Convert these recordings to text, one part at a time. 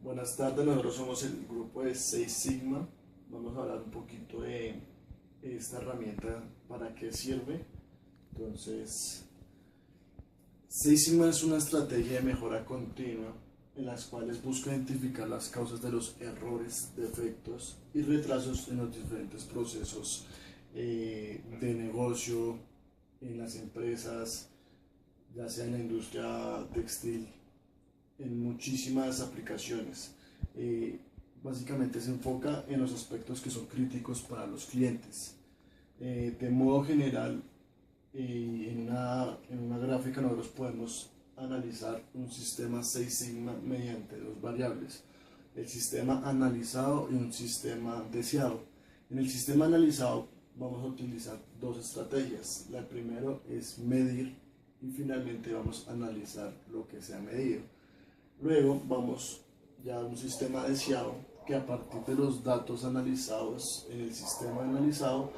Buenas tardes, nosotros somos el grupo de 6 Sigma. Vamos a hablar un poquito de esta herramienta, para qué sirve. Entonces, 6 Sigma es una estrategia de mejora continua en las cuales busca identificar las causas de los errores, defectos y retrasos en los diferentes procesos de negocio en las empresas, ya sea en la industria textil, en muchísimas aplicaciones. Básicamente se enfoca en los aspectos que son críticos para los clientes. De modo general, en una gráfica nosotros podemos analizar un sistema 6 Sigma mediante dos variables: el sistema analizado y un sistema deseado. En el sistema analizado vamos a utilizar dos estrategias. La primera es medir y finalmente vamos a analizar lo que se ha medido. Luego vamos ya a un sistema deseado, que a partir de los datos analizados en el sistema analizado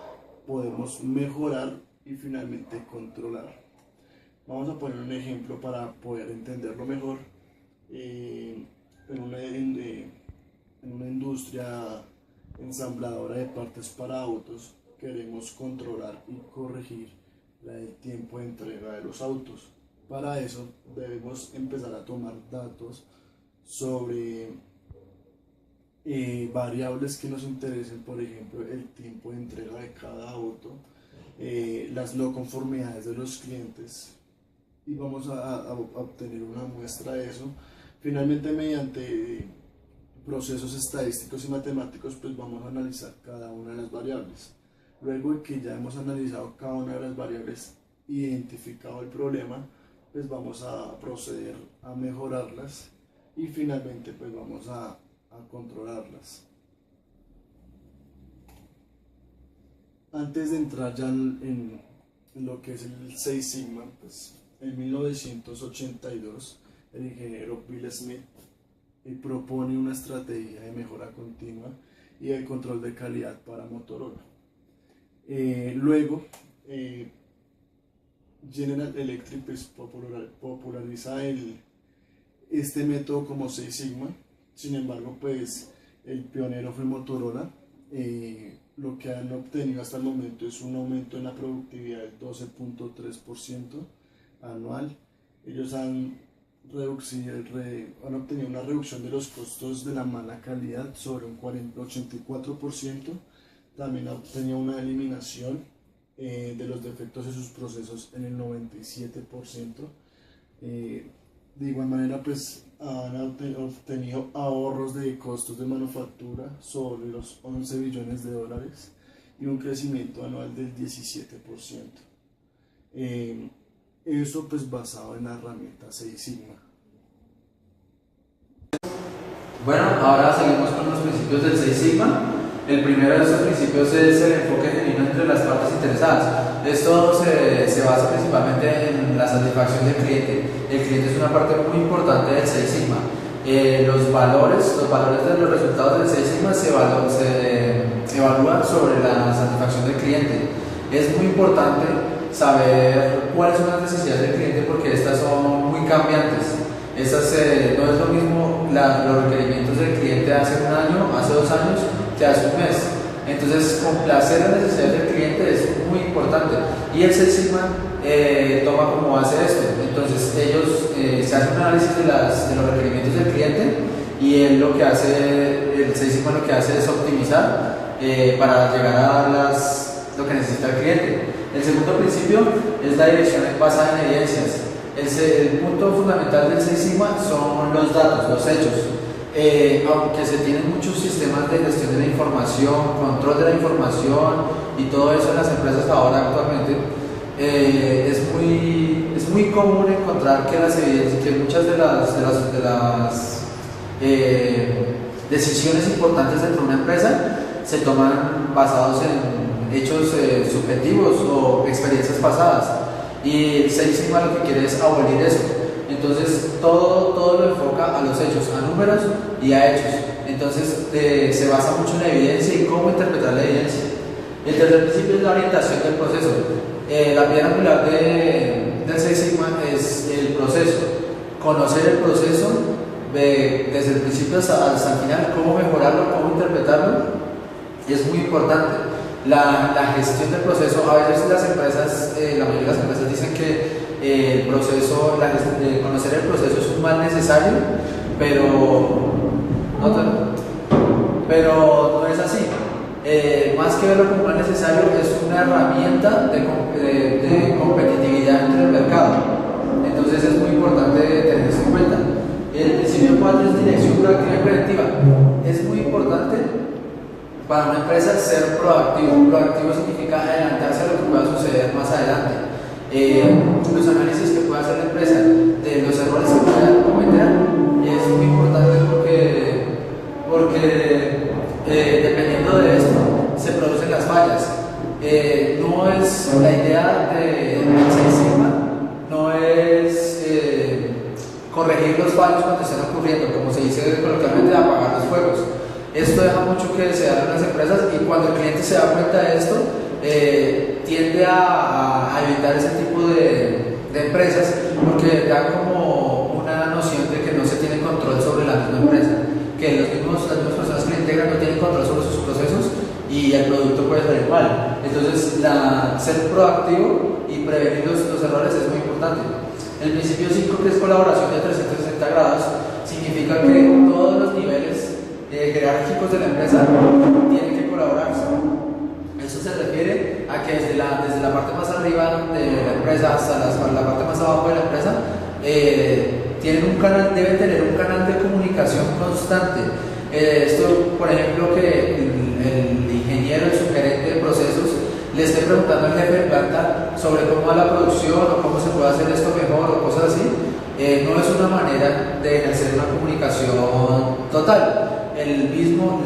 podemos mejorar y finalmente controlar. Vamos a poner un ejemplo para poder entenderlo mejor. En una industria ensambladora de partes para autos, queremos controlar y corregir el tiempo de entrega de los autos. Para eso debemos empezar a tomar datos sobre variables que nos interesen, por ejemplo, el tiempo de entrega de cada auto, las no conformidades de los clientes, y vamos a obtener una muestra de eso. Finalmente, mediante procesos estadísticos y matemáticos, pues vamos a analizar cada una de las variables. Luego de que ya hemos analizado cada una de las variables, identificado el problema, pues vamos a proceder a mejorarlas y finalmente pues vamos a controlarlas. Antes de entrar ya en lo que es el 6 Sigma, pues en 1982 el ingeniero Bill Smith propone una estrategia de mejora continua y de control de calidad para Motorola. Luego General Electric pues populariza este método como 6 Sigma. Sin embargo, pues el pionero fue Motorola. Lo que han obtenido hasta el momento es un aumento en la productividad del 12.3% anual. Ellos han obtenido una reducción de los costos de la mala calidad sobre un 84%. También ha obtenido una eliminación de los defectos de sus procesos en el 97%. De igual manera, pues han obtenido ahorros de costos de manufactura sobre los 11 billones de dólares y un crecimiento anual del 17%. Eso pues basado en la herramienta 6 Sigma. Bueno, ahora seguimos con los principios del 6 Sigma. El primero de estos principios es el enfoque genuino entre las partes interesadas. Esto se basa principalmente en la satisfacción del cliente. El cliente es una parte muy importante del 6 Sigma. Los valores de los resultados del 6 Sigma se evalúan sobre la satisfacción del cliente. Es muy importante saber cuáles son las necesidades del cliente, porque estas son muy cambiantes. No es lo mismo los requerimientos del cliente hace un año, hace 2 años, que hace un mes. Entonces, complacer las necesidades del cliente es muy importante, y el 6 Sigma toma como base esto. Entonces ellos se hace un análisis de los requerimientos del cliente, y el 6 Sigma lo que hace es optimizar para llegar a lo que necesita el cliente. El segundo principio es la dirección basada en evidencias. El punto fundamental del 6 Sigma son los datos, los hechos. Aunque se tienen muchos sistemas de gestión de la información, control de la información y todo eso en las empresas ahora actualmente, es muy común encontrar que muchas de las decisiones importantes dentro de una empresa se toman basados en hechos subjetivos o experiencias pasadas, y el 6 Sigma lo que quiere es abolir eso. Entonces todo lo enfoca a los hechos, a números y a hechos. Entonces se basa mucho en la evidencia y cómo interpretar la evidencia. El tercer principio es la orientación del proceso. La piedra angular del 6 Sigma es el proceso. Conocer el proceso, desde el principio hasta el final, cómo mejorarlo, cómo interpretarlo, es muy importante. La gestión del proceso, a veces las empresas, la mayoría de las empresas dicen que el proceso, conocer el proceso es un mal necesario, pero no es así. Más que verlo como mal necesario, es una herramienta de competitividad entre el mercado. Entonces es muy importante tener eso en cuenta. El principio 4 es dirección proactiva y preventiva. Es muy importante para una empresa ser proactivo. Proactivo significa adelantarse a lo que pueda suceder más adelante. Los análisis que pueda hacer la empresa de los errores que puedan cometer es muy importante porque dependiendo de esto se producen las fallas. No es la idea de Six Sigma, no es corregir los fallos cuando estén ocurriendo, como se dice coloquialmente, de apagar los fuegos. Esto deja mucho que desear en las empresas, y cuando el cliente se da cuenta de esto, tiende a evitar ese tipo de empresas, porque da como una noción de que no se tiene control sobre la misma empresa, que las mismas personas que le integran no tienen control sobre sus procesos y el producto puede salir mal. Entonces, ser proactivo y prevenir los errores es muy importante. El principio 5, que es colaboración de 360 grados, significa que todos los niveles jerárquicos de la empresa tienen que colaborarse. Eso se refiere a que desde la parte más arriba de la empresa hasta la parte más abajo de la empresa deben tener un canal de comunicación constante. Esto, por ejemplo, que el ingeniero, el subgerente de procesos, le esté preguntando al jefe de planta sobre cómo va la producción o cómo se puede hacer esto mejor o cosas así, no es una manera de ejercer una comunicación total. El mismo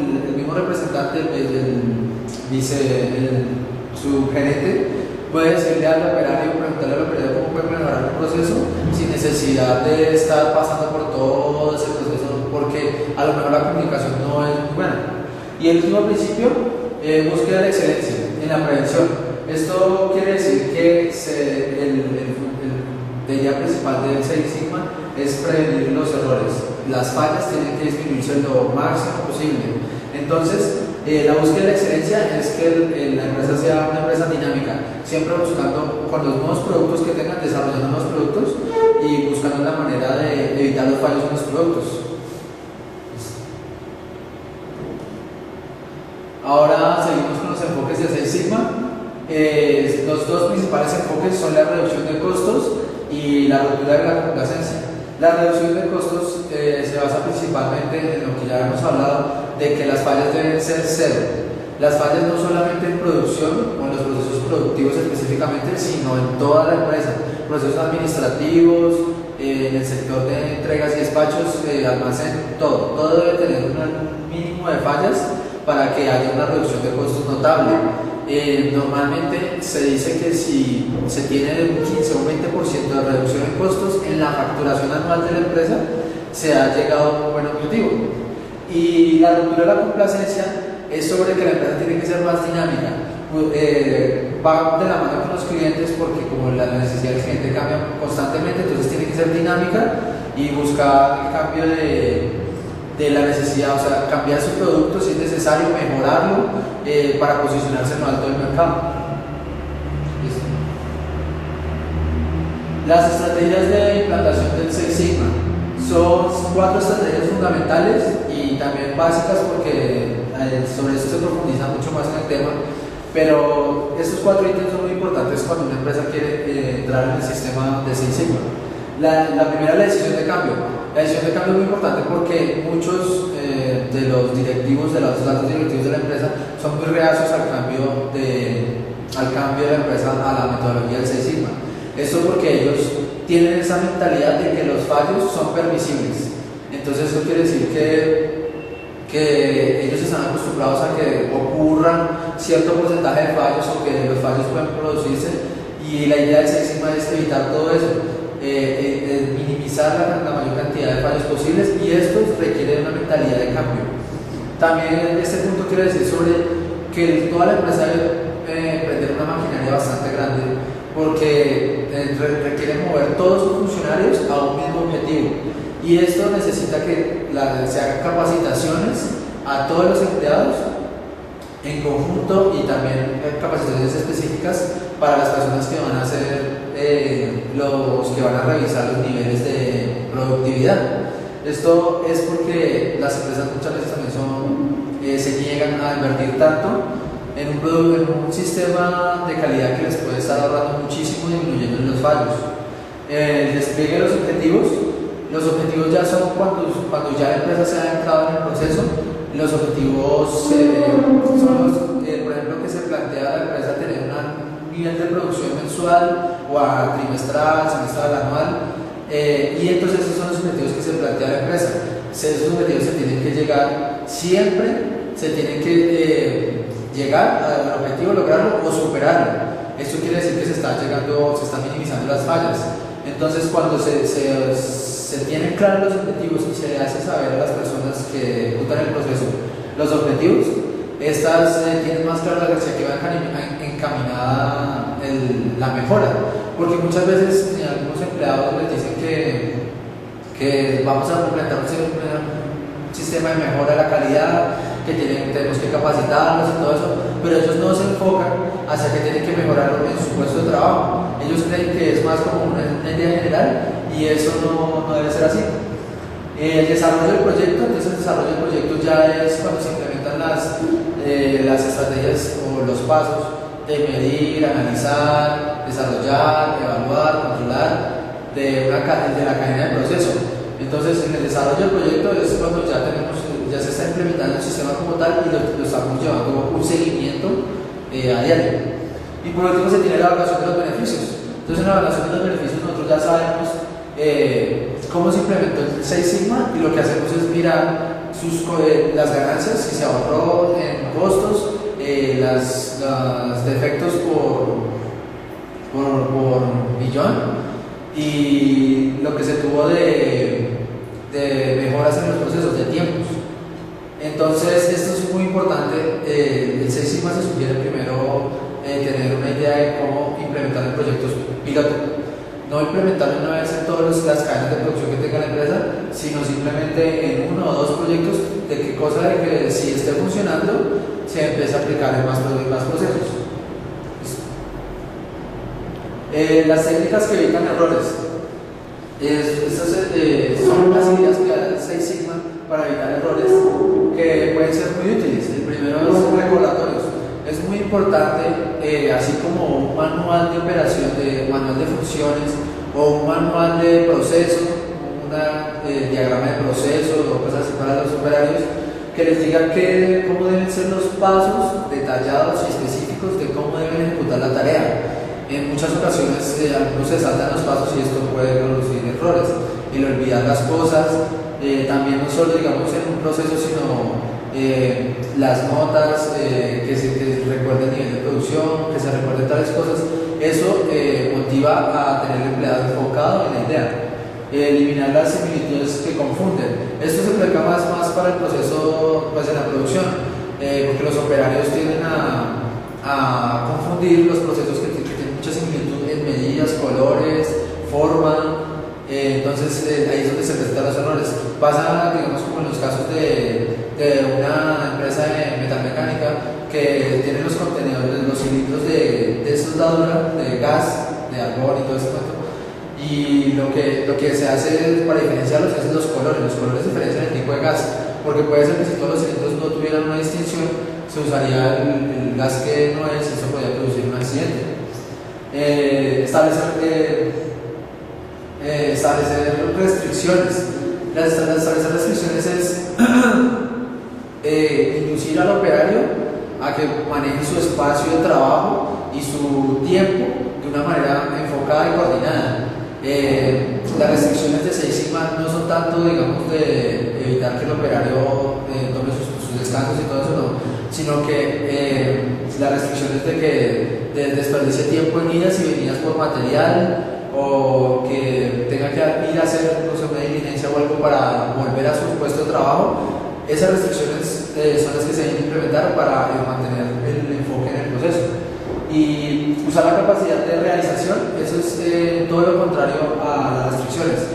representante, su gerente, puede decirle al operario, preguntarle al operario cómo puede mejorar un proceso sin necesidad de estar pasando por todo ese proceso, porque a lo mejor la comunicación no es muy buena. Y el último principio, búsqueda de la excelencia en la prevención. Esto quiere decir que la idea principal del Six Sigma es prevenir los errores. Las fallas tienen que disminuirse lo máximo posible. Entonces, la búsqueda de la excelencia es que la empresa sea una empresa dinámica, siempre buscando con los nuevos productos que tengan, desarrollando nuevos productos y buscando la manera de evitar los fallos en los productos. Ahora seguimos con los enfoques de Six Sigma. Los dos principales enfoques son la reducción de costos y la ruptura de la complacencia. La reducción de costos se basa principalmente en lo que ya hemos hablado, de que las fallas deben ser cero. Las fallas no solamente en producción o en los procesos productivos específicamente, sino en toda la empresa, procesos administrativos, en el sector de entregas y despachos, almacén, todo debe tener un mínimo de fallas para que haya una reducción de costos notable. Normalmente se dice que si se tiene un 15 o un 20% de reducción en costos en la facturación anual de la empresa, se ha llegado a un buen objetivo. Y la ruptura de la complacencia es sobre que la empresa tiene que ser más dinámica. Va de la mano con los clientes, porque como la necesidad del cliente cambia constantemente, entonces tiene que ser dinámica y buscar el cambio de la necesidad, o sea, cambiar su producto si es necesario, mejorarlo para posicionarse en lo alto del mercado. ¿Listo? Las estrategias de implantación del Six Sigma son 4 estrategias fundamentales y también básicas, porque sobre esto se profundiza mucho más en el tema, pero estos 4 ítems son muy importantes cuando una empresa quiere entrar en el sistema de Six Sigma. La primera es la decisión de cambio. La decisión de cambio es muy importante porque muchos de los directivos, de los altos directivos de la empresa, son muy reacios al cambio de la empresa a la metodología del Six Sigma. Esto porque ellos tienen esa mentalidad de que los fallos son permisibles. Entonces eso quiere decir que ellos están acostumbrados a que ocurran cierto porcentaje de fallos o que los fallos pueden producirse, y la idea del Six Sigma es evitar todo eso. Minimizar la mayor cantidad de fallos posibles, y esto requiere una mentalidad de cambio. También este punto quiere decir sobre que toda la empresa debe prender una maquinaria bastante grande, porque requiere mover todos sus funcionarios a un mismo objetivo. y esto necesita que se hagan capacitaciones a todos los empleados en conjunto y también capacitaciones específicas para las personas que van a ser los que van a revisar los niveles de productividad. Esto es porque las empresas muchas veces también se niegan a invertir tanto en un sistema de calidad que les puede estar ahorrando muchísimo y disminuyendo los fallos. El despliegue de los objetivos ya son cuando ya la empresa se ha entrado en el proceso. Los objetivos son por ejemplo, que se plantea a la empresa tener un nivel de producción mensual o a trimestral, semestral, anual, y entonces esos son los objetivos que se plantea la empresa. Esos objetivos se tienen que llegar siempre, se tienen que llegar al objetivo, lograrlo o superarlo. Esto quiere decir que se están minimizando las fallas. Entonces, cuando se tienen claros los objetivos y se le hace saber a las personas que ejecutan el proceso los objetivos, estas tienen más claro hacia qué va encaminada la mejora. Porque muchas veces algunos empleados les dicen que vamos a implementar un sistema de mejora de la calidad, que tenemos que capacitarlos y todo eso, pero ellos no se enfocan hacia que tienen que mejorar en su puesto de trabajo. Ellos creen que es más como una idea general y eso no debe ser así. El desarrollo del proyecto, entonces el desarrollo del proyecto ya es cuando se implementan las estrategias o los pasos de medir, analizar, desarrollar, evaluar, controlar de la cadena de proceso. Entonces, en el desarrollo del proyecto es cuando ya se está implementando el sistema como tal y lo estamos llevando un seguimiento a diario. Y por último se tiene la evaluación de los beneficios. Entonces, en la evaluación de los beneficios nosotros ya sabemos cómo se implementó el Six Sigma, y lo que hacemos es mirar las ganancias, si se ahorró en costos, los defectos por millón y lo que se tuvo de mejoras en los procesos de tiempos. Entonces esto es muy importante. El Six Sigma se sugiere primero tener una idea de cómo implementar el proyecto piloto. No implementarlo una vez en todas las cadenas de producción que tenga la empresa, sino simplemente en uno o dos proyectos, de qué cosa de que si esté funcionando se empieza a aplicar en más procesos. Las técnicas que evitan errores. Estas son las ideas que da el Six Sigma para evitar errores que pueden ser muy útiles. El primero es recordatorios. Es muy importante, así como un manual de operación, manual de funciones o un manual de proceso, un diagrama de proceso o cosas así para los operarios, que les diga cómo deben ser los pasos detallados y específicos de cómo deben ejecutar la tarea. En muchas ocasiones algunos se saltan los pasos y esto puede producir errores, el olvidar las cosas, también no solo digamos en un proceso, sino las notas, que se recuerde el nivel de producción, que se recuerden tales cosas. Eso motiva a tener el empleado enfocado en la idea. Eliminar las similitudes que confunden. Esto se aplica más para el proceso, pues en la producción, porque los operarios tienden a confundir los procesos que tienen mucha similitud en medidas, colores, forma. Entonces ahí es donde se presentan los errores. Pasa, digamos, como en los casos de una empresa de metalmecánica que tiene los contenedores, los cilindros de soldadura, de gas, de argón y todo esto. Y lo que se hace para diferenciarlos es los colores. Los colores diferencian el tipo de gas, porque puede ser que si todos los cilindros no tuvieran una distinción, se usaría el gas que no es, y eso podría producir un accidente. Establecer restricciones. Establecer restricciones es inducir al operario a que maneje su espacio de trabajo y su tiempo de una manera enfocada y coordinada. Las restricciones de Six Sigma no son tanto, digamos, de evitar que el operario tome sus descansos y todo eso, no, sino que las restricciones de desperdicie tiempo en idas y venidas por material, o que tenga que ir a hacer, no sé, una diligencia o algo para volver a su puesto de trabajo. Esas restricciones son las que se deben implementar para mantener el enfoque en el proceso. Y usar la capacidad de realización, eso es todo lo contrario a las restricciones.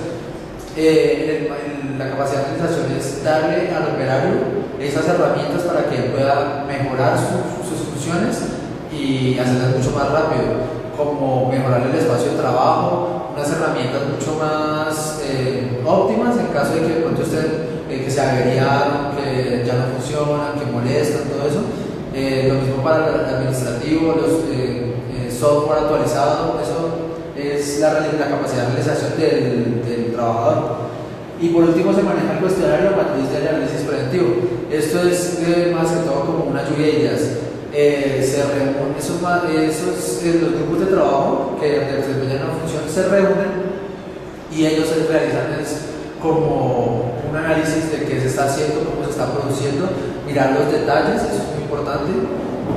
la capacidad de realización es darle al operario esas herramientas para que él pueda mejorar sus funciones y hacerlas mucho más rápido, como mejorar el espacio de trabajo, unas herramientas mucho más óptimas en caso de que de pronto que se averiaron, que ya no funcionan, que molestan, todo eso. Lo mismo para el administrativo, los software actualizado, eso es la capacidad de realización del trabajador. Y por último se maneja el cuestionario o matriz de análisis preventivo. Esto es más que todo como una lluvia de ideas. Se reúnen los grupos de trabajo que desempeñan una función se reúnen y ellos realizan como un análisis de qué se está haciendo, cómo se está produciendo, mirar los detalles, eso es muy importante,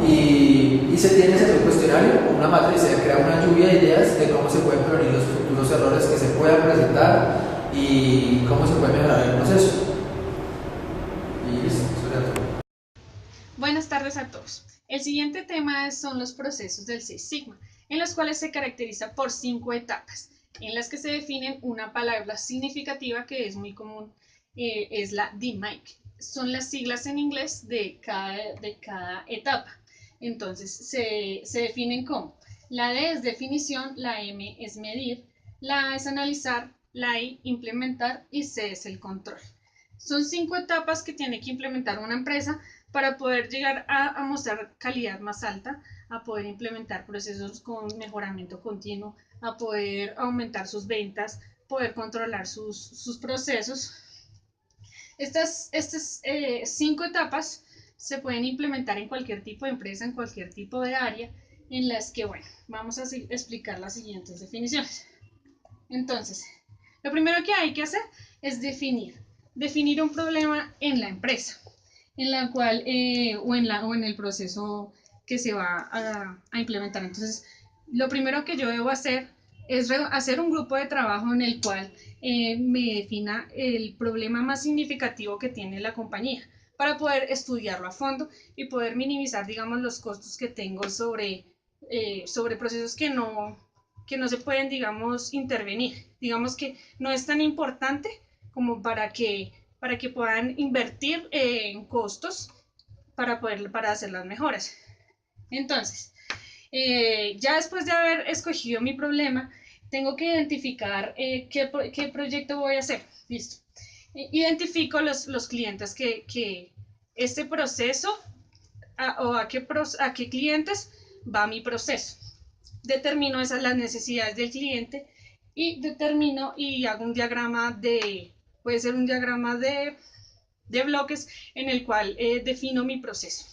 y se tiene ese cuestionario, una matriz, se crea una lluvia de ideas de cómo se pueden prevenir los futuros errores que se puedan presentar y cómo se puede mejorar el proceso. Y listo, eso era todo. Buenas tardes a todos. El siguiente tema son los procesos del Six Sigma, en los cuales se caracteriza por 5 etapas, en las que se definen una palabra significativa que es muy común, es la DMAIC. Son las siglas en inglés de cada etapa. Entonces se definen como: la D es definición, la M es medir, la A es analizar, la I implementar y C es el control. Son 5 etapas que tiene que implementar una empresa para poder llegar a mostrar calidad más alta, a poder implementar procesos con mejoramiento continuo, a poder aumentar sus ventas, poder controlar sus procesos. Estas 5 etapas se pueden implementar en cualquier tipo de empresa, en cualquier tipo de área, en las que, bueno, vamos a explicar las siguientes definiciones. Entonces, lo primero que hay que hacer es definir un problema en la empresa, en la cual, o en el proceso que se va a implementar. Entonces, lo primero que yo debo hacer es hacer un grupo de trabajo en el cual me defina el problema más significativo que tiene la compañía, para poder estudiarlo a fondo y poder minimizar, digamos, los costos que tengo sobre procesos que no se pueden, digamos, intervenir. Digamos que no es tan importante como para que puedan invertir en costos para hacer las mejoras. Entonces, ya después de haber escogido mi problema, tengo que identificar qué proyecto voy a hacer. Listo. Identifico los clientes que este proceso, a qué clientes va mi proceso. Determino las necesidades del cliente y determino y hago un diagrama puede ser un diagrama de bloques en el cual defino mi proceso.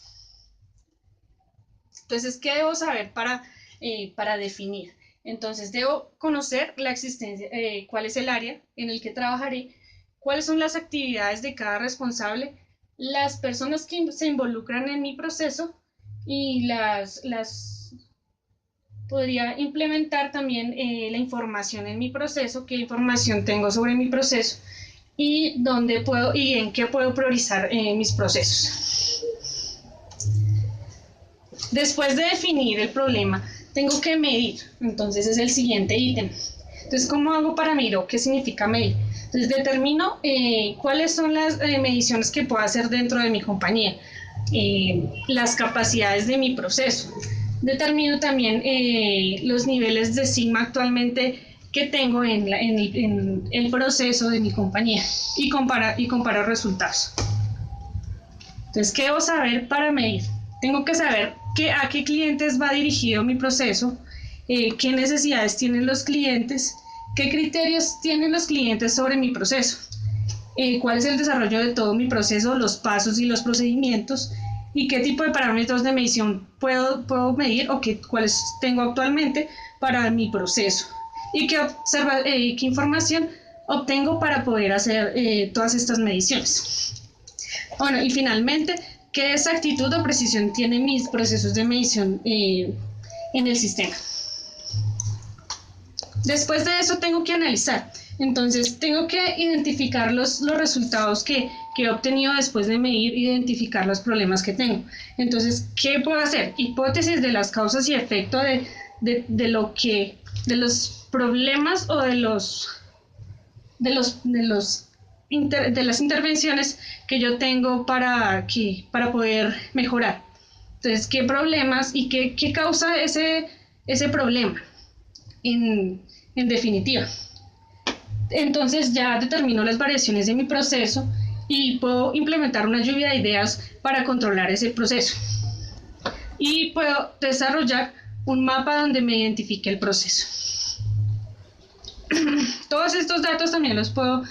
Entonces, ¿qué debo saber para definir? Entonces, debo conocer la existencia, cuál es el área en el que trabajaré, cuáles son las actividades de cada responsable, las personas que se involucran en mi proceso y podría implementar también la información en mi proceso, qué información tengo sobre mi proceso y en qué puedo priorizar mis procesos. Después de definir el problema, tengo que medir. Entonces es el siguiente ítem. Entonces, ¿cómo hago para medir o qué significa medir? Entonces determino cuáles son las mediciones que puedo hacer dentro de mi compañía, las capacidades de mi proceso. Determino también los niveles de Sigma actualmente que tengo en el proceso de mi compañía y comparo resultados. Entonces, ¿qué debo saber para medir? Tengo que saber a qué clientes va dirigido mi proceso, qué necesidades tienen los clientes, qué criterios tienen los clientes sobre mi proceso, cuál es el desarrollo de todo mi proceso, los pasos y los procedimientos, y qué tipo de parámetros de medición puedo medir o cuáles tengo actualmente para mi proceso, y qué información obtengo para poder hacer todas estas mediciones. Bueno, y finalmente, ¿qué exactitud o precisión tienen mis procesos de medición en el sistema? Después de eso tengo que analizar. Entonces tengo que identificar los resultados que he obtenido después de medir, identificar los problemas que tengo. Entonces, ¿qué puedo hacer? Hipótesis de las causas y efectos de los problemas o de los de las intervenciones que yo tengo para poder mejorar. Entonces, ¿qué problemas y qué causa ese problema en definitiva? Entonces ya determino las variaciones de mi proceso y puedo implementar una lluvia de ideas para controlar ese proceso. Y puedo desarrollar un mapa donde me identifique el proceso. Todos estos datos también los puedo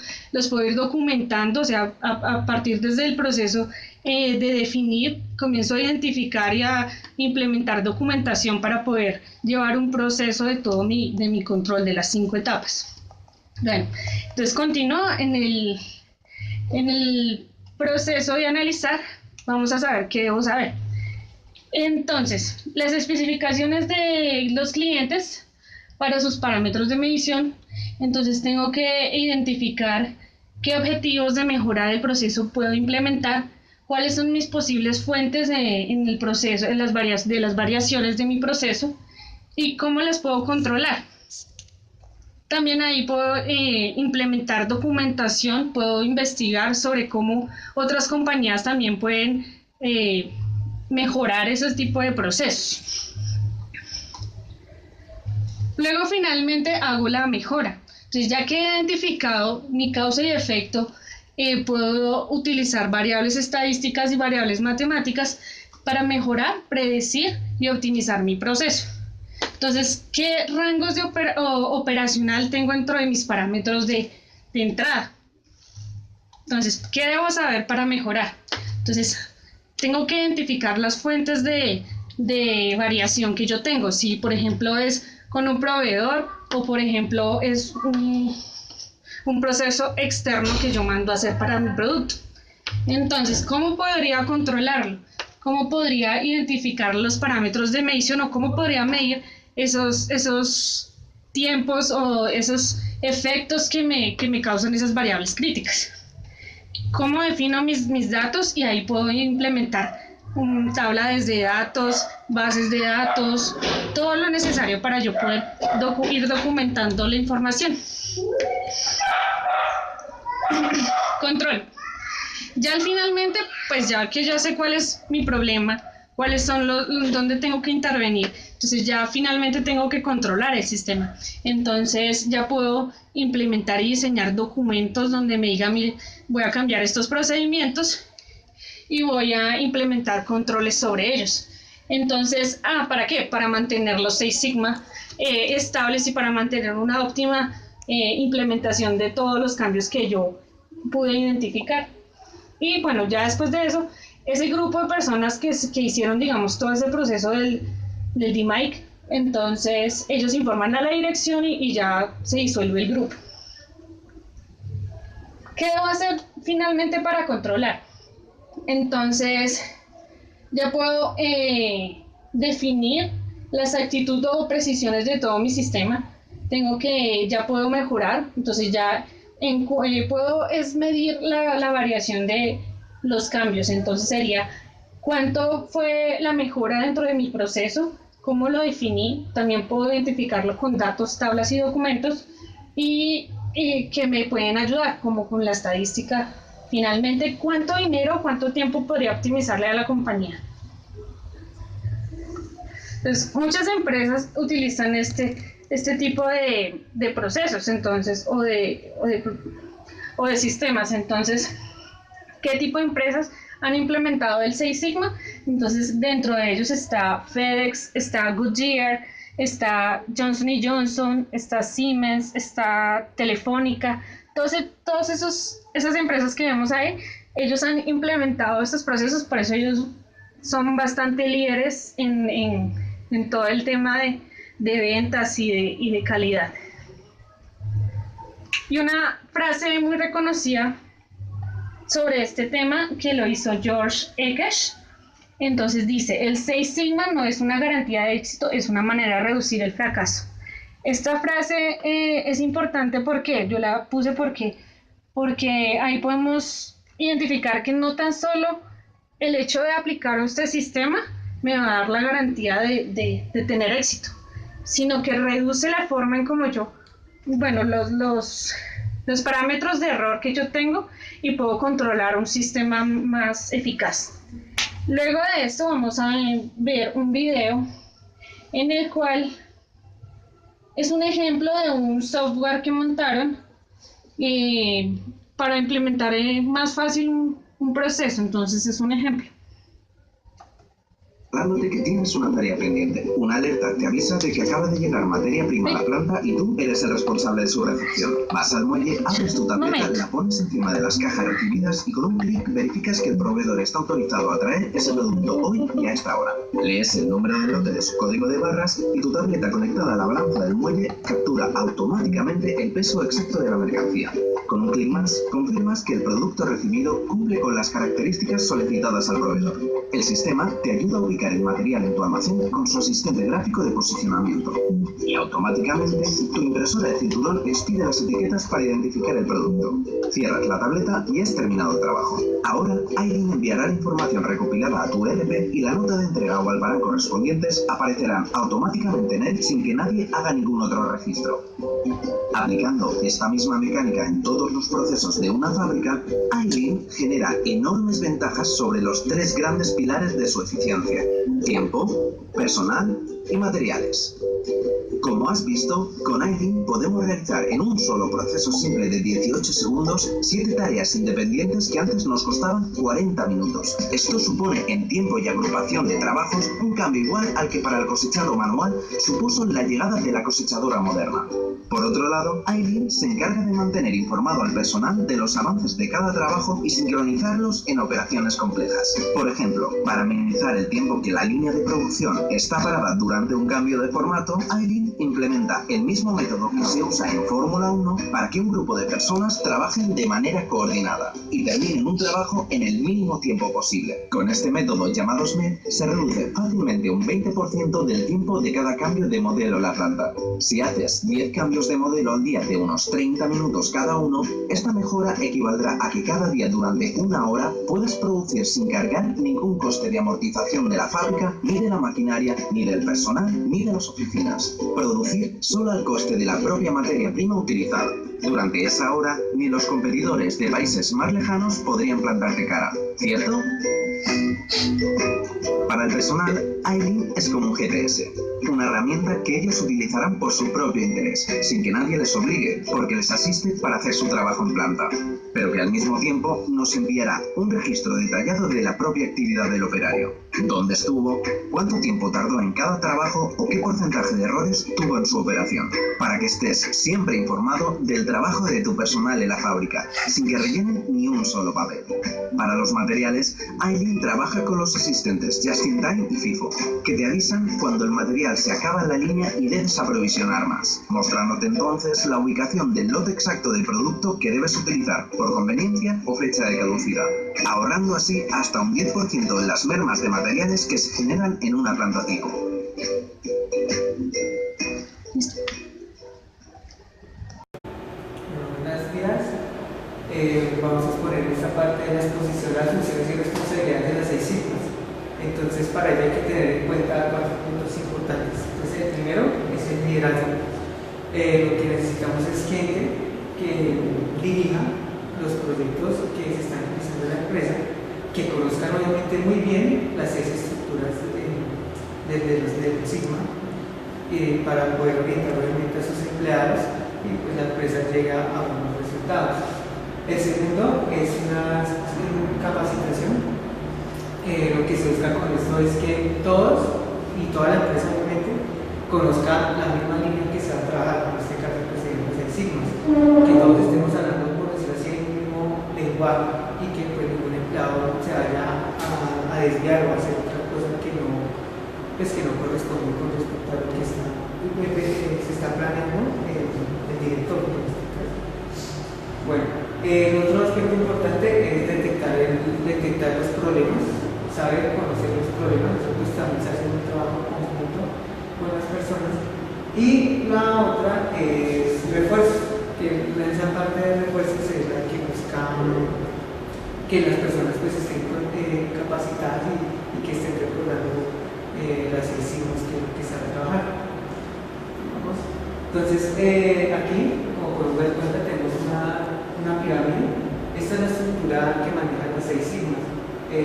ir documentando, o sea, a partir desde el proceso de definir, comienzo a identificar y a implementar documentación para poder llevar un proceso de todo de mi control de las 5 etapas. Bueno, entonces continúo en el proceso de analizar. Vamos a saber qué debo saber. Entonces, las especificaciones de los clientes para sus parámetros de medición. Entonces tengo que identificar qué objetivos de mejorar el proceso puedo implementar, cuáles son mis posibles fuentes en el proceso, de las variaciones de mi proceso y cómo las puedo controlar. También ahí puedo implementar documentación, puedo investigar sobre cómo otras compañías también pueden mejorar ese tipo de procesos. Luego finalmente hago la mejora. Entonces, ya que he identificado mi causa y efecto, puedo utilizar variables estadísticas y variables matemáticas para mejorar, predecir y optimizar mi proceso. Entonces, ¿qué rangos de operacional tengo dentro de mis parámetros de entrada? Entonces, ¿qué debo saber para mejorar? Entonces, tengo que identificar las fuentes de variación que yo tengo. Si, por ejemplo, es con un proveedor o, por ejemplo, es un proceso externo que yo mando a hacer para mi producto. Entonces, ¿cómo podría controlarlo? ¿Cómo podría identificar los parámetros de medición o cómo podría medir esos tiempos o esos efectos que me causan esas variables críticas? ¿Cómo defino mis datos? Y ahí puedo implementar tablas de datos, bases de datos, todo lo necesario para yo poder ir documentando la información. Control. Ya finalmente, pues ya que ya sé cuál es mi problema, cuáles son dónde tengo que intervenir, entonces ya finalmente tengo que controlar el sistema. Entonces ya puedo implementar y diseñar documentos donde me diga, mire, voy a cambiar estos procedimientos y voy a implementar controles sobre ellos. Entonces, ¿para qué? Para mantener los 6 Sigma estables y para mantener una óptima implementación de todos los cambios que yo pude identificar. Y bueno, ya después de eso, ese grupo de personas que hicieron, digamos, todo ese proceso del DMAIC, entonces ellos informan a la dirección y ya se disuelve el grupo. ¿Qué debo hacer finalmente para controlar? Entonces, ya puedo definir la exactitud o precisiones de todo mi sistema. Ya puedo mejorar, entonces ya puedo medir la variación de los cambios. Entonces sería cuánto fue la mejora dentro de mi proceso, cómo lo definí. También puedo identificarlo con datos, tablas y documentos y que me pueden ayudar, como con la estadística. Finalmente, ¿cuánto dinero, cuánto tiempo podría optimizarle a la compañía? Entonces, muchas empresas utilizan este tipo de procesos, entonces, o de sistemas. Entonces, ¿qué tipo de empresas han implementado el 6 Sigma? Entonces, dentro de ellos está FedEx, está Goodyear, está Johnson & Johnson, está Siemens, está Telefónica. Todas esas empresas que vemos ahí, ellos han implementado estos procesos, por eso ellos son bastante líderes en todo el tema de ventas y de calidad. Y una frase muy reconocida sobre este tema que lo hizo George Ekesh. Entonces dice, el 6 Sigma no es una garantía de éxito, es una manera de reducir el fracaso. Esta frase es importante porque yo la puse porque ahí podemos identificar que no tan solo el hecho de aplicar este sistema me va a dar la garantía de tener éxito, sino que reduce la forma en como yo, bueno, los parámetros de error que yo tengo y puedo controlar un sistema más eficaz. Luego de esto vamos a ver un video en el cual es un ejemplo de un software que montaron para implementar más fácil un proceso. Entonces es un ejemplo. Hablándote que tienes una tarea pendiente. Una alerta te avisa de que acaba de llegar materia prima a la planta y tú eres el responsable de su recepción. Vas al muelle, abres tu tableta, la pones encima de las cajas recibidas y con un clic verificas que el proveedor está autorizado a traer ese producto hoy y a esta hora. Lees el número de lote de su código de barras y tu tableta conectada a la balanza del muelle captura automáticamente el peso exacto de la mercancía. Con un clic más, confirmas que el producto recibido cumple con las características solicitadas al proveedor. El sistema te ayuda a ubicar el material en tu almacén con su asistente gráfico de posicionamiento. Y automáticamente, tu impresora de cinturón expide las etiquetas para identificar el producto. Cierras la tableta y has terminado el trabajo. Ahora, Aileen enviará la información recopilada a tu ERP y la nota de entrega o albarán correspondientes aparecerán automáticamente en él sin que nadie haga ningún otro registro. Aplicando esta misma mecánica en todos los procesos de una fábrica, Aileen genera enormes ventajas sobre los tres grandes pilares de su eficiencia: tiempo, personal y materiales. Como has visto, con Aileen podemos realizar en un solo proceso simple de 18 segundos 7 tareas independientes que antes nos costaban 40 minutos. Esto supone en tiempo y agrupación de trabajos un cambio igual al que para el cosechado manual supuso la llegada de la cosechadora moderna. Por otro lado, Aileen se encarga de mantener informado al personal de los avances de cada trabajo y sincronizarlos en operaciones complejas. Por ejemplo, para minimizar el tiempo que la línea de producción está parada durante un cambio de formato, Aileen implementa el mismo método que se usa en Fórmula 1 para que un grupo de personas trabajen de manera coordinada y terminen un trabajo en el mínimo tiempo posible. Con este método llamado SMED se reduce fácilmente un 20% del tiempo de cada cambio de modelo en la planta. Si haces 10 cambios de modelo al día de unos 30 minutos cada uno, esta mejora equivaldrá a que cada día durante una hora puedas producir sin cargar ningún coste de amortización de la fábrica, ni de la maquinaria, ni del personal, ni de las oficinas. Producir solo al coste de la propia materia prima utilizada. Durante esa hora, ni los competidores de países más lejanos podrían plantarte cara, ¿cierto? Para el personal, Aileen es como un GPS, una herramienta que ellos utilizarán por su propio interés, sin que nadie les obligue, porque les asiste para hacer su trabajo en planta, pero que al mismo tiempo nos enviará un registro detallado de la propia actividad del operario, dónde estuvo, cuánto tiempo tardó en cada trabajo o qué porcentaje de errores tuvo en su operación, para que estés siempre informado del trabajo de tu personal en la fábrica, sin que rellenen ni un solo papel. Para los materiales, Aileen trabaja con los asistentes Just in Time y FIFO, que te avisan cuando el material se acaba en la línea y debes aprovisionar más, mostrándote entonces la ubicación del lote exacto del producto que debes utilizar por conveniencia o fecha de caducidad, ahorrando así hasta un 10% en las mermas de materiales que se generan en una planta tipo. Buenos días. Vamos a exponer esta parte de la exposición de las funciones y responsabilidades de las 6 sigmas. Entonces, para ello hay que tener en cuenta 4 puntos importantes. Entonces, el primero es el liderazgo. Lo que necesitamos es gente que dirija los proyectos que se están realizando en la empresa, que conozcan obviamente muy bien las 6 estructuras del Sigma, para poder orientar obviamente a sus empleados y pues la empresa llega a buenos resultados. El segundo es una capacitación. Lo que se busca con esto es que todos y toda la empresa obviamente conozca la misma línea que se va a trabajar, en este caso pues seguimos en sigmas, que todos estemos hablando por decirlo así el mismo lenguaje y que pues ningún empleado se vaya a desviar o a hacer otra cosa que no corresponde con respecto a lo que se está planeando el director en este caso. Bueno, otro aspecto importante es detectar los problemas, saber conocer los problemas. Nosotros también se hace un trabajo conjunto con las personas. Y la otra es refuerzos, que esa parte de refuerzos es la que busca que las personas pues estén capacitadas y que estén recordando las sigmas que están a trabajar. ¿Vamos? Entonces, aquí, como podemos ver cuenta, tenemos una una pirámide. Esta es la estructura que manejan las 6 sigmas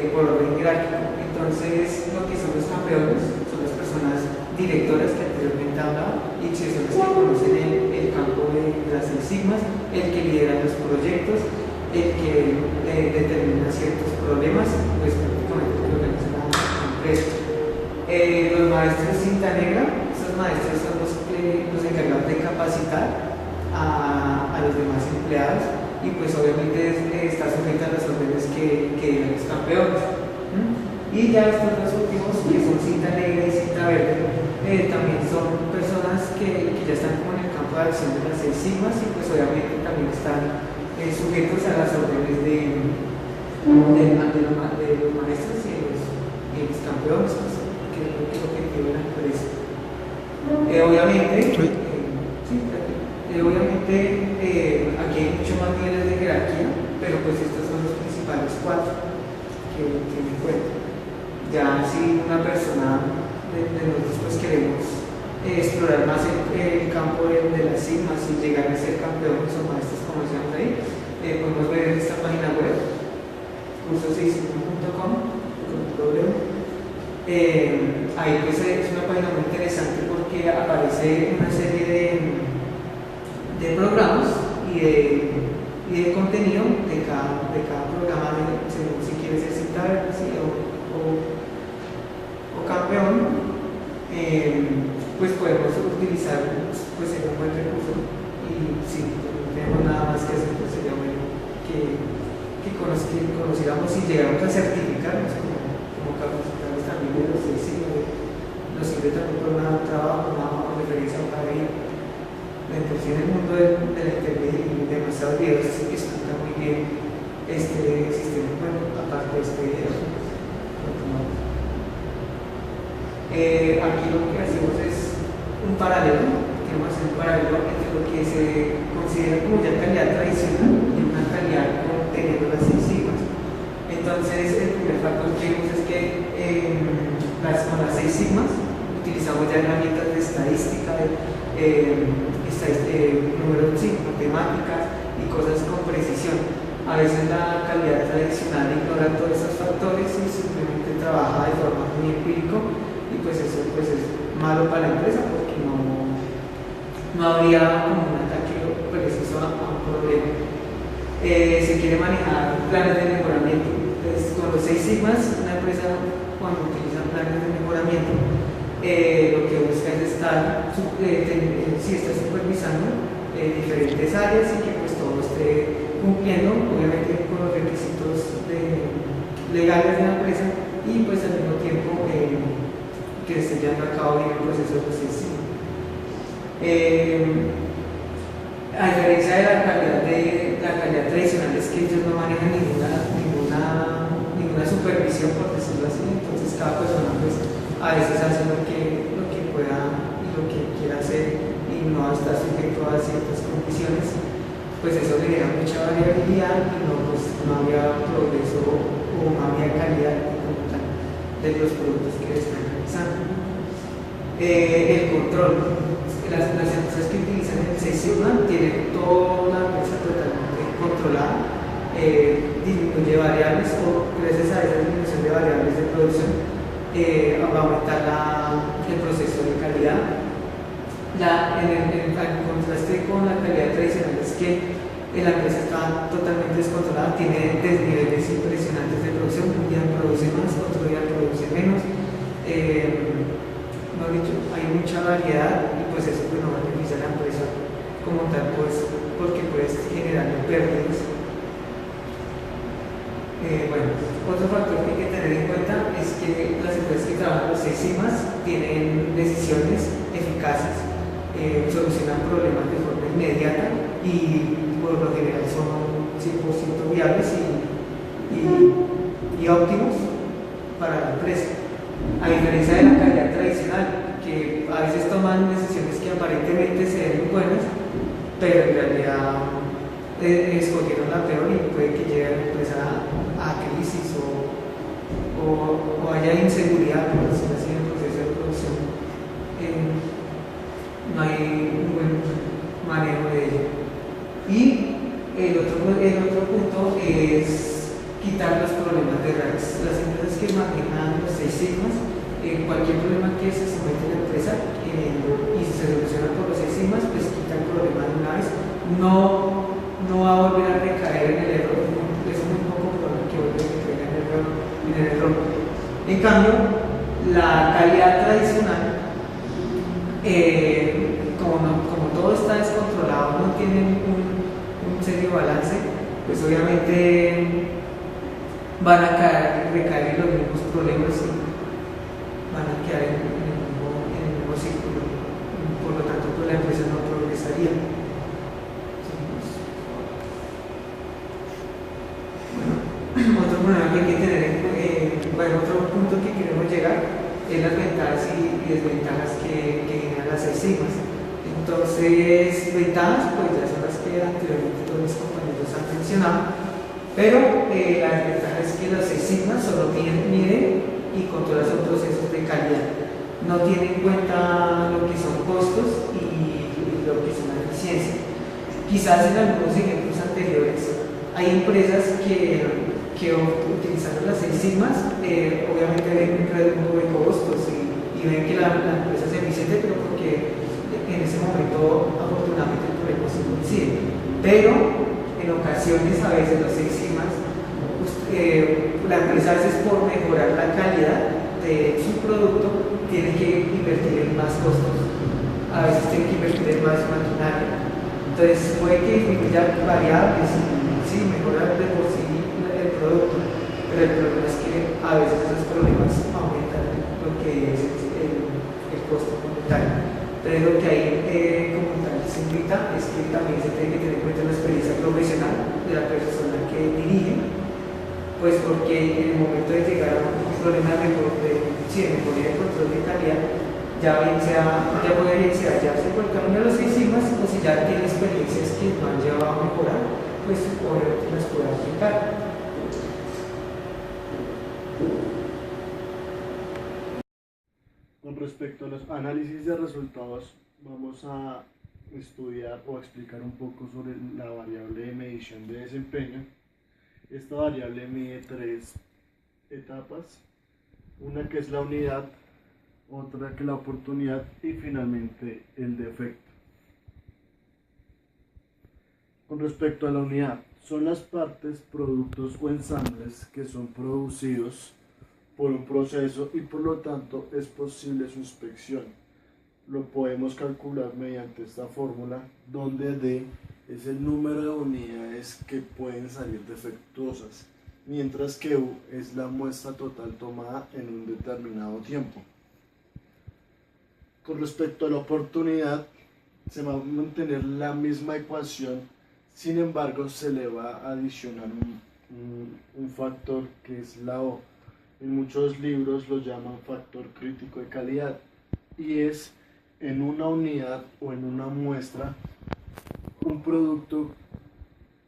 por orden jerárquico. Entonces, lo que son los campeones son las personas directoras que anteriormente hablaba y que son las que conocen el campo de las 6 sigmas, el que lidera los proyectos, el que determina ciertos problemas, pues prácticamente que organiza la empresa. Los maestros cinta negra, estos maestros son los encargados de capacitar a los demás empleados y pues obviamente está sujeta a las órdenes que digan los campeones. Y ya estos dos últimos, que son cinta negra y cinta verde, también son personas que ya están como en el campo de acción de las 6 sigmas y pues obviamente también están sujetos a las órdenes de los maestros y los campeones, pues, que es lo que objetivo de la empresa. Obviamente, aquí hay mucho más niveles de jerarquía, pero pues estos son los principales 4 que me cuento. Ya si una persona de nosotros pues queremos explorar más el campo de las sigmas y llegar a ser campeones o maestros como decíamos ahí, podemos ver en esta página web curso6sigma.com. Ahí pues es una página muy interesante porque aparece una serie de programas y de contenido de cada programa, según si quieres ser cinta verde o campeón, pues podemos utilizar pues un buen recurso y si no tenemos nada más que hacer, pues sería bueno que conociéramos y llegáramos a certificarnos como capacitarnos también de los 6 signos. Nos sirve también por un trabajo, una referencia a una vida. Entonces en el mundo de la internet y demasiados videos se explica muy bien este sistema, bueno, aparte de este video. Aquí lo que hacemos es un paralelo, queremos hacer un paralelo entre lo que se considera como ya calidad tradicional y una calidad teniendo las 6 sigmas. Entonces el primer factor que vemos es que con las 6 sigmas utilizamos ya herramientas de estadística, números matemáticas y cosas con precisión. A veces la calidad tradicional ignora todos esos factores y simplemente trabaja de forma muy empírico y pues eso pues es malo para la empresa porque no habría como un ataque preciso a un problema. Se quiere manejar planes de mejoramiento. Entonces, con los 6 sigmas, una empresa cuando utiliza planes de mejoramiento lo que busca es estar supervisando diferentes áreas y que pues todo esté cumpliendo obviamente con los requisitos legales de la empresa y pues al mismo tiempo que esté llevando a cabo bien el proceso de procesamiento. A diferencia de la calidad tradicional es que ellos no manejan ninguna supervisión, por decirlo así. Entonces cada persona pues a veces hace lo que pueda y lo que quiera hacer y no está sujeto a ciertas condiciones, pues eso genera mucha variabilidad y no había progreso o no había calidad de los productos que están realizando. El control. Las empresas que utilizan el 6 sigma tienen toda la empresa totalmente controlada, disminuye variables o gracias a esa disminución de variables de producción va a aumentar el proceso de calidad. En contraste con la calidad tradicional es que la empresa está totalmente descontrolada, tiene desniveles impresionantes de producción, un día produce más, otro día produce menos. Dicho, hay mucha variedad y pues eso pues no beneficia a la empresa como tal, pues porque puedes generar pérdidas. Otro factor que hay que tener en cuenta es que las empresas que trabajan los 6 sigmas tienen decisiones eficaces, solucionan problemas de forma inmediata y por lo general son 100% viables y óptimos para la empresa. A diferencia de la calidad tradicional, que a veces toman decisiones que aparentemente se ven buenas, pero en realidad escogieron la peor y puede que llegue a la empresa a crisis o haya inseguridad, por decirlo así, en el proceso de producción. No hay un buen manejo de ello. Y el otro punto es quitar los problemas de raíz. Las empresas que manejan los 6 sigmas, cualquier problema que se somete a la empresa y se soluciona por los 6 sigmas, pues quita el problema de una vez. No va a volver a recaer en el error. Es muy poco probable que vuelva a recaer en el error. En cambio, la calidad tradicional, como todo está descontrolado, no tienen un serio balance, pues obviamente van a recaer en los mismos problemas y van a quedar en el mismo círculo. Por lo tanto, pues la empresa no progresaría. Otro problema que hay que tener otro punto que queremos llegar es las ventajas y desventajas que generan las 6 sigmas. Entonces, ventajas, pues ya son las que anteriormente todos mis compañeros han mencionado, pero la desventaja es que las 6 sigmas solo miden y controlan sus procesos de calidad. No tienen en cuenta lo que son costos y lo que son la eficiencia. Quizás en algunos ejemplos anteriores hay empresas que utilizando las 6 sigmas, obviamente ven un costos y ven que la empresa es eficiente, pero porque en ese momento afortunadamente el proyecto se coincide. Pero en ocasiones, a veces los 6 sigmas, la empresa a veces por mejorar la calidad de su producto tiene que invertir en más costos, a veces tiene que invertir en más maquinaria. Entonces puede que disminuya variables, sí, mejorar de por sí el producto, pero el problema es que a veces esos problemas aumentan lo que es el costo monetario. Entonces lo que ahí como tal se invita es que también se tiene que tener en cuenta la experiencia profesional de la persona que dirige, pues porque en el momento de llegar a un problema de mejoría de control de calidad, ya puede iniciar ya sea por el camino de los 6 sigmas, o si ya tiene experiencias que lo han llevado a mejorar, pues obviamente las puede aplicar. Con respecto a los análisis de resultados, vamos a estudiar o explicar un poco sobre la variable de medición de desempeño. Esta variable mide 3 etapas, una que es la unidad, otra que es la oportunidad y finalmente el defecto. Con respecto a la unidad, son las partes, productos o ensambles que son producidos por un proceso y por lo tanto es posible su inspección. Lo podemos calcular mediante esta fórmula, donde D es el número de unidades que pueden salir defectuosas, mientras que U es la muestra total tomada en un determinado tiempo. Con respecto a la oportunidad, se va a mantener la misma ecuación, sin embargo se le va a adicionar un factor que es la O. En muchos libros lo llaman factor crítico de calidad y es en una unidad o en una muestra un producto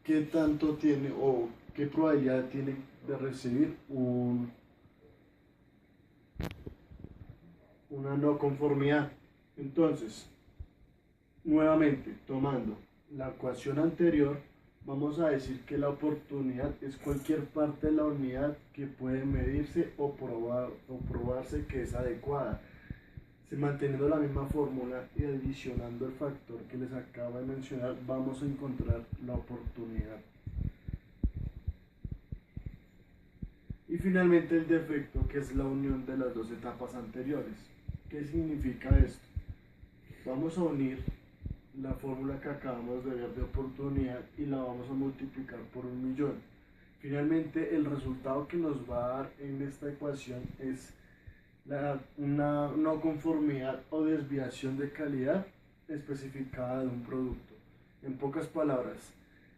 que tanto tiene o qué probabilidad tiene de recibir una no conformidad. Entonces, nuevamente tomando la ecuación anterior, vamos a decir que la oportunidad es cualquier parte de la unidad que puede medirse o probarse que es adecuada. Manteniendo la misma fórmula y adicionando el factor que les acabo de mencionar, vamos a encontrar la oportunidad. Y finalmente el defecto, que es la unión de las dos etapas anteriores. ¿Qué significa esto? Vamos a unir la fórmula que acabamos de ver de oportunidad y la vamos a multiplicar por 1.000.000. Finalmente el resultado que nos va a dar en esta ecuación es una no conformidad o desviación de calidad especificada de un producto. En pocas palabras,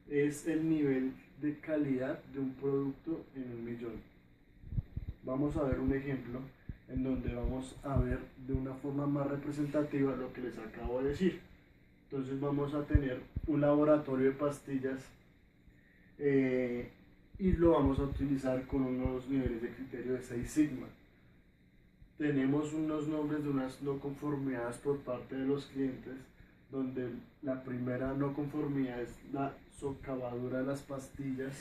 es el nivel de calidad de un producto en 1.000.000. Vamos a ver un ejemplo en donde vamos a ver de una forma más representativa lo que les acabo de decir. Entonces vamos a tener un laboratorio de pastillas y lo vamos a utilizar con unos niveles de criterio de 6 sigma. Tenemos unos nombres de unas no conformidades por parte de los clientes, donde la primera no conformidad es la socavadura de las pastillas,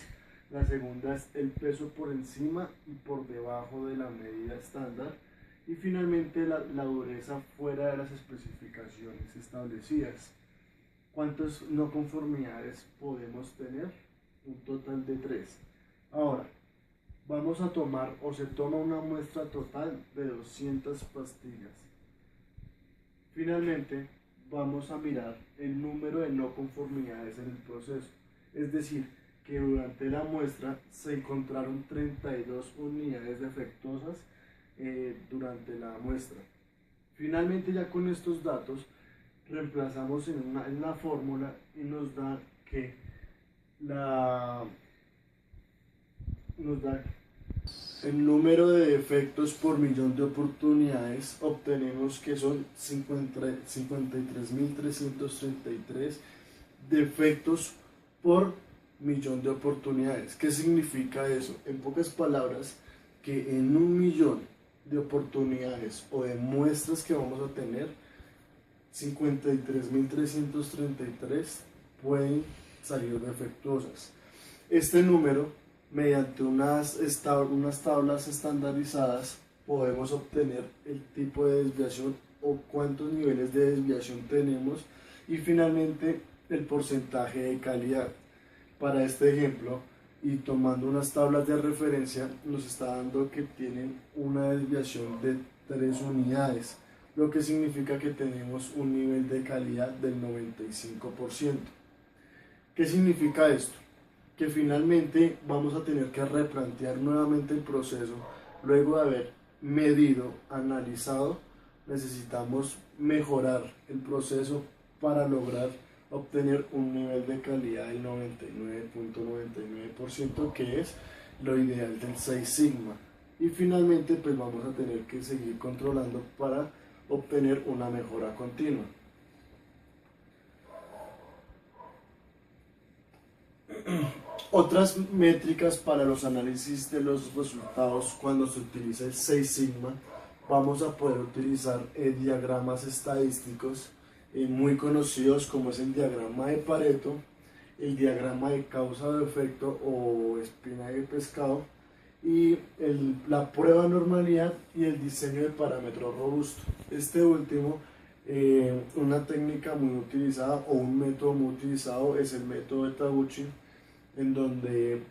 la segunda es el peso por encima y por debajo de la medida estándar, y finalmente la dureza fuera de las especificaciones establecidas. ¿Cuántas no conformidades podemos tener? Un total de 3. Ahora, vamos a tomar o se toma una muestra total de 200 pastillas. Finalmente, vamos a mirar el número de no conformidades en el proceso. Es decir, que durante la muestra se encontraron 32 unidades defectuosas durante la muestra. Finalmente, ya con estos datos, reemplazamos en la fórmula y nos da que nos da el número de defectos por millón de oportunidades. Obtenemos que son 53.333 defectos por millón de oportunidades. ¿Qué significa eso? En pocas palabras, que en 1.000.000 de oportunidades o de muestras que vamos a tener, 53.333 pueden salir defectuosas. Este número, mediante unas tablas estandarizadas, podemos obtener el tipo de desviación o cuántos niveles de desviación tenemos y finalmente el porcentaje de calidad. Para este ejemplo, y tomando unas tablas de referencia, nos está dando que tienen una desviación de 3 unidades, lo que significa que tenemos un nivel de calidad del 95%. ¿Qué significa esto? Que finalmente vamos a tener que replantear nuevamente el proceso. Luego de haber medido, analizado, necesitamos mejorar el proceso para lograr obtener un nivel de calidad del 99.99%, que es lo ideal del 6 Sigma. Y finalmente pues vamos a tener que seguir controlando para obtener una mejora continua. Otras métricas para los análisis de los resultados cuando se utiliza el 6 Sigma, vamos a poder utilizar diagramas estadísticos muy conocidos, como es el diagrama de Pareto, el diagrama de causa de efecto o espina de pescado, y la prueba de normalidad y el diseño de parámetro robusto. Este último, una técnica muy utilizada o un método muy utilizado es el método de Taguchi, en donde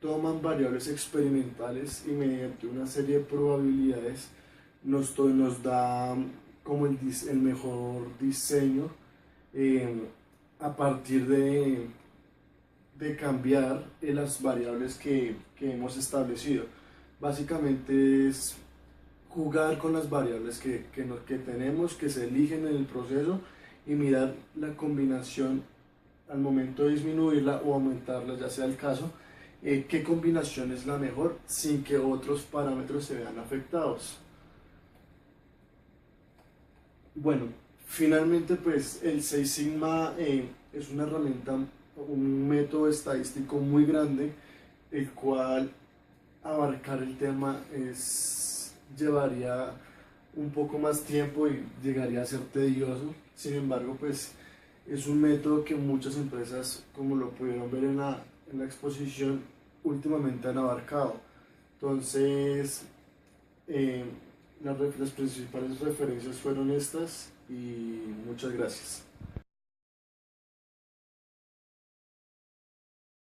toman variables experimentales y mediante una serie de probabilidades nos da como el mejor diseño a partir de cambiar las variables que hemos establecido. Básicamente es jugar con las variables que tenemos, que se eligen en el proceso, y mirar la combinación al momento de disminuirla o aumentarla, ya sea el caso, qué combinación es la mejor sin que otros parámetros se vean afectados. Bueno, finalmente pues el 6 Sigma es una herramienta, un método estadístico muy grande, el cual abarcar el tema llevaría un poco más tiempo y llegaría a ser tedioso. Sin embargo, pues es un método que muchas empresas, como lo pudieron ver en la exposición, últimamente han abarcado. Entonces, las principales referencias fueron estas, y muchas gracias.